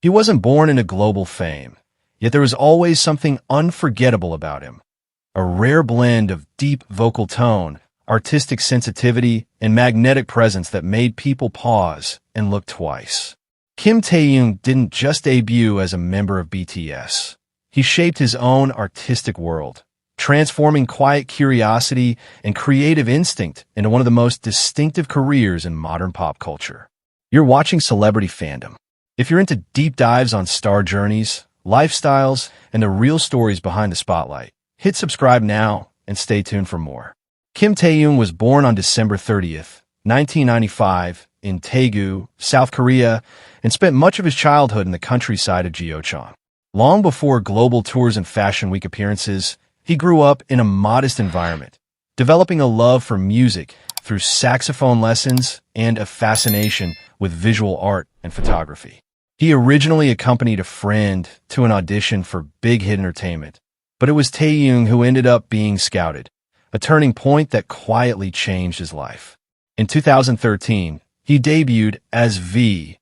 He wasn't born into global fame, yet there was always something unforgettable about him. A rare blend of deep vocal tone, artistic sensitivity, and magnetic presence that made people pause and look twice. Kim Taehyung didn't just debut as a member of BTS. He shaped his own artistic world, transforming quiet curiosity and creative instinct into one of the most distinctive careers in modern pop culture. You're watching Celebrity Fandom. If you're into deep dives on star journeys, lifestyles, and the real stories behind the spotlight, hit subscribe now and stay tuned for more. Kim Taehyung was born on December 30th, 1995, in Daegu, South Korea, and spent much of his childhood in the countryside of Gyeocheon. Long before global tours and Fashion Week appearances, he grew up in a modest environment, developing a love for music through saxophone lessons and a fascination with visual art and photography. He originally accompanied a friend to an audition for Big Hit Entertainment, but it was Taehyung who ended up being scouted, a turning point that quietly changed his life. In 2013, he debuted as V,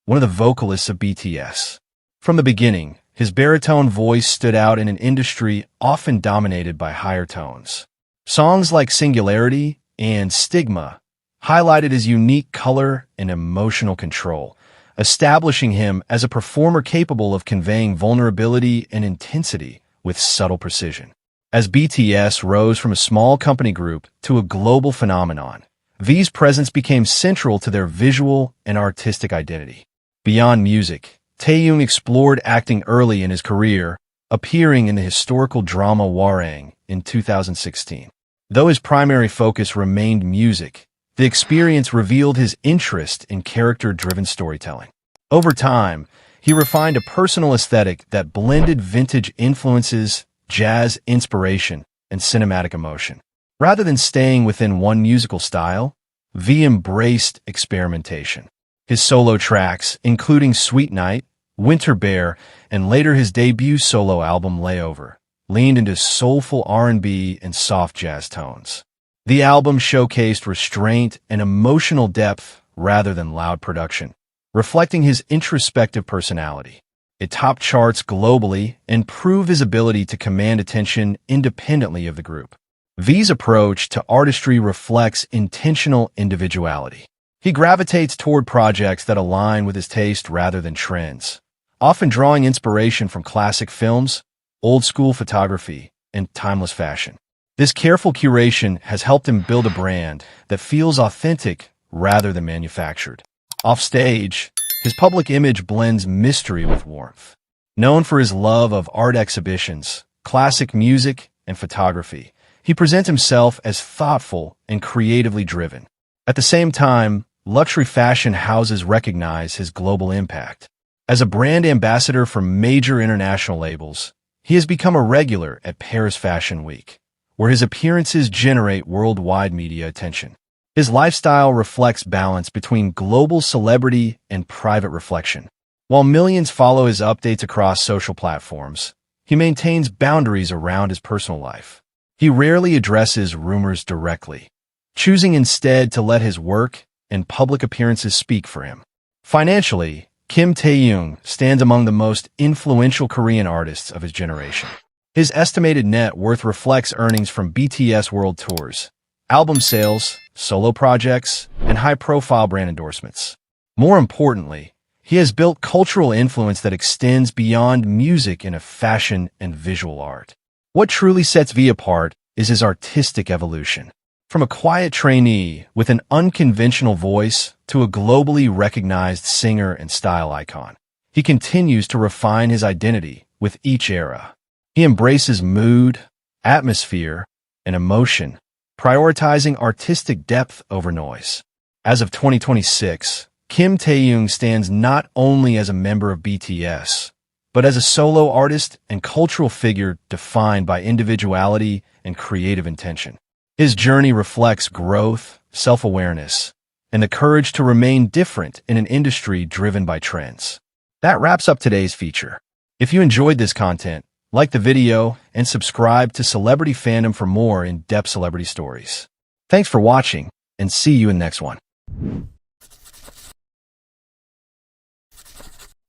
one of the vocalists of BTS. From the beginning, his baritone voice stood out in an industry often dominated by higher tones. Songs like Singularity and Stigma highlighted his unique color and emotional control, establishing him as a performer capable of conveying vulnerability and intensity with subtle precision. As BTS rose from a small company group to a global phenomenon, V's presence became central to their visual and artistic identity. Beyond music, Taehyung explored acting early in his career, appearing in the historical drama Hwarang in 2016. Though his primary focus remained music, the experience revealed his interest in character-driven storytelling. Over time, he refined a personal aesthetic that blended vintage influences, jazz inspiration, and cinematic emotion. Rather than staying within one musical style, V embraced experimentation. His solo tracks, including Sweet Night, Winter Bear, and later his debut solo album Layover, leaned into soulful R&B and soft jazz tones. The album showcased restraint and emotional depth rather than loud production, reflecting his introspective personality. It topped charts globally and proved his ability to command attention independently of the group. V's approach to artistry reflects intentional individuality. He gravitates toward projects that align with his taste rather than trends, often drawing inspiration from classic films, old-school photography, and timeless fashion. This careful curation has helped him build a brand that feels authentic rather than manufactured. Offstage, his public image blends mystery with warmth. Known for his love of art exhibitions, classic music, and photography, he presents himself as thoughtful and creatively driven. At the same time, luxury fashion houses recognize his global impact. As a brand ambassador for major international labels, he has become a regular at Paris Fashion Week, where his appearances generate worldwide media attention. His lifestyle reflects balance between global celebrity and private reflection. While millions follow his updates across social platforms, he maintains boundaries around his personal life. He rarely addresses rumors directly, choosing instead to let his work and public appearances speak for him. Financially, Kim Taehyung stands among the most influential Korean artists of his generation. His estimated net worth reflects earnings from BTS World Tours, album sales, solo projects, and high-profile brand endorsements. More importantly, he has built cultural influence that extends beyond music into fashion and visual art. What truly sets V apart is his artistic evolution. From a quiet trainee with an unconventional voice to a globally recognized singer and style icon, he continues to refine his identity with each era. He embraces mood, atmosphere, and emotion, prioritizing artistic depth over noise. As of 2026, Kim Taehyung stands not only as a member of BTS, but as a solo artist and cultural figure defined by individuality and creative intention. His journey reflects growth, self-awareness, and the courage to remain different in an industry driven by trends. That wraps up today's feature. If you enjoyed this content, like the video and subscribe to Celebrity Fandom for more in-depth celebrity stories. Thanks for watching, and see you in the next one.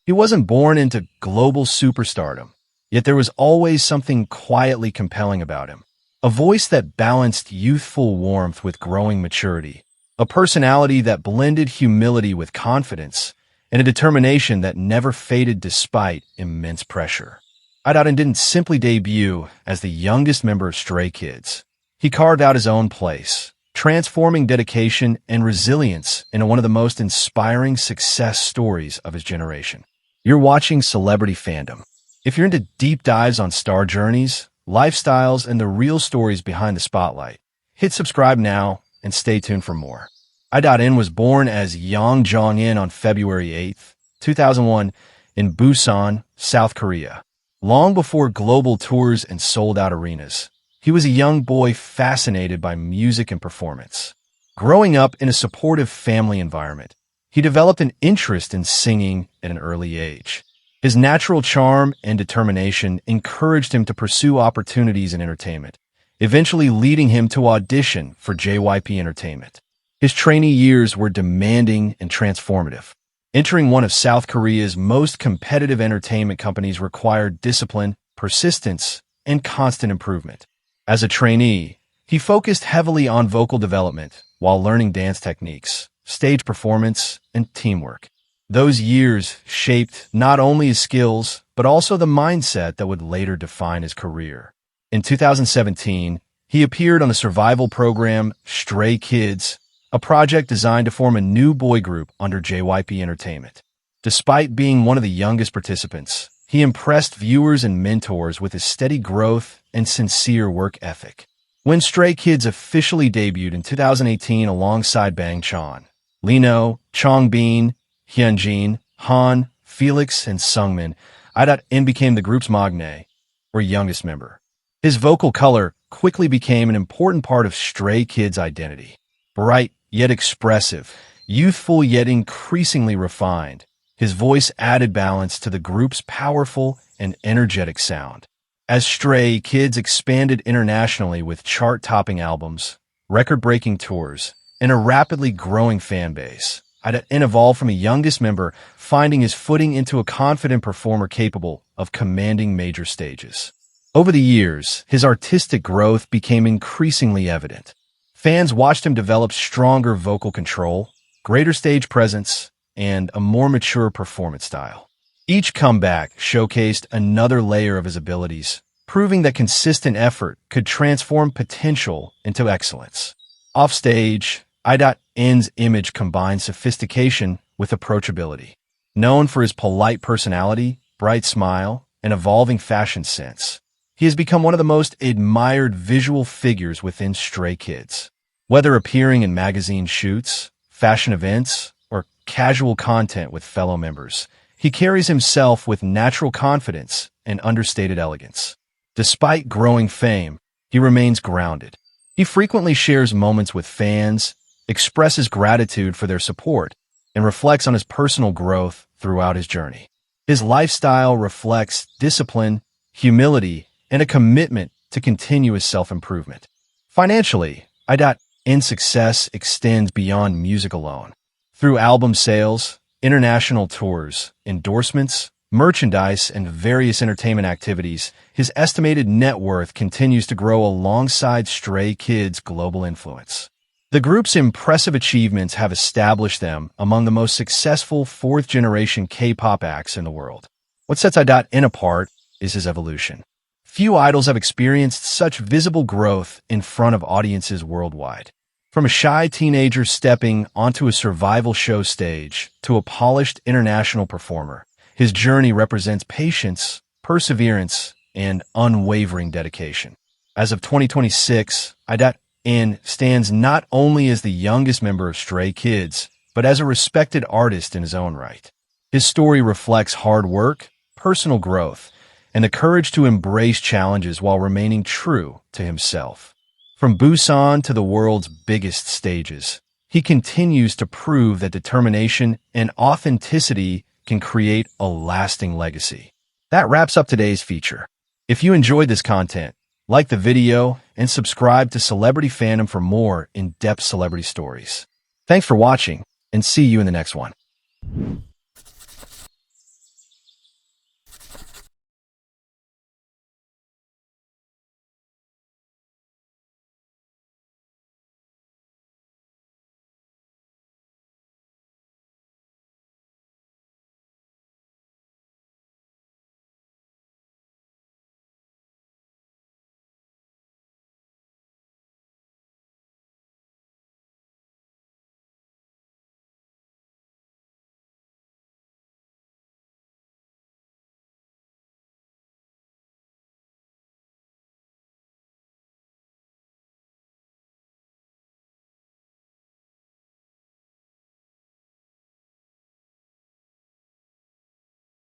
He wasn't born into global superstardom, yet there was always something quietly compelling about him. A voice that balanced youthful warmth with growing maturity, a personality that blended humility with confidence, and a determination that never faded despite immense pressure. Idotten didn't simply debut as the youngest member of Stray Kids. He carved out his own place, transforming dedication and resilience into one of the most inspiring success stories of his generation. You're watching Celebrity Fandom. If you're into deep dives on star journeys, lifestyles, and the real stories behind the spotlight, hit subscribe now and stay tuned for more. I.N was born as Yang Jong-in on February 8, 2001, in Busan, South Korea. Long before global tours and sold-out arenas, he was a young boy fascinated by music and performance. Growing up in a supportive family environment, he developed an interest in singing at an early age. His natural charm and determination encouraged him to pursue opportunities in entertainment, eventually leading him to audition for JYP Entertainment. His trainee years were demanding and transformative. Entering one of South Korea's most competitive entertainment companies required discipline, persistence, and constant improvement. As a trainee, he focused heavily on vocal development while learning dance techniques, stage performance, and teamwork. Those years shaped not only his skills, but also the mindset that would later define his career. In 2017, he appeared on the survival program Stray Kids, a project designed to form a new boy group under JYP Entertainment. Despite being one of the youngest participants, he impressed viewers and mentors with his steady growth and sincere work ethic. When Stray Kids officially debuted in 2018 alongside Bang Chan, Lino, Changbin, Hyunjin, Han, Felix, and Sungmin, I.N became the group's maknae, or youngest member. His vocal color quickly became an important part of Stray Kids' identity. Bright yet expressive, youthful yet increasingly refined, his voice added balance to the group's powerful and energetic sound. As Stray Kids expanded internationally with chart-topping albums, record-breaking tours, and a rapidly growing fan base, I.N evolved from a youngest member, finding his footing into a confident performer capable of commanding major stages. Over the years, his artistic growth became increasingly evident. Fans watched him develop stronger vocal control, greater stage presence, and a more mature performance style. Each comeback showcased another layer of his abilities, proving that consistent effort could transform potential into excellence. Offstage, I.N's image combined sophistication with approachability. Known for his polite personality, bright smile, and evolving fashion sense, he has become one of the most admired visual figures within Stray Kids. Whether appearing in magazine shoots, fashion events, or casual content with fellow members, he carries himself with natural confidence and understated elegance. Despite growing fame, he remains grounded. He frequently shares moments with fans, expresses gratitude for their support, and reflects on his personal growth throughout his journey. His lifestyle reflects discipline, humility, and a commitment to continuous self-improvement. Financially, I.N's success extends beyond music alone. Through album sales, international tours, endorsements, merchandise, and various entertainment activities, his estimated net worth continues to grow alongside Stray Kids' global influence. The group's impressive achievements have established them among the most successful fourth-generation K-pop acts in the world. What sets I.N apart is his evolution. Few idols have experienced such visible growth in front of audiences worldwide. From a shy teenager stepping onto a survival show stage to a polished international performer, his journey represents patience, perseverance, and unwavering dedication. As of 2026, I.N stands not only as the youngest member of Stray Kids, but as a respected artist in his own right. His story reflects hard work, personal growth, and the courage to embrace challenges while remaining true to himself. From Busan to the world's biggest stages, he continues to prove that determination and authenticity can create a lasting legacy. That wraps up today's feature. If you enjoyed this content, like the video and subscribe to Celebrity Fandom for more in-depth celebrity stories. Thanks for watching, and see you in the next one.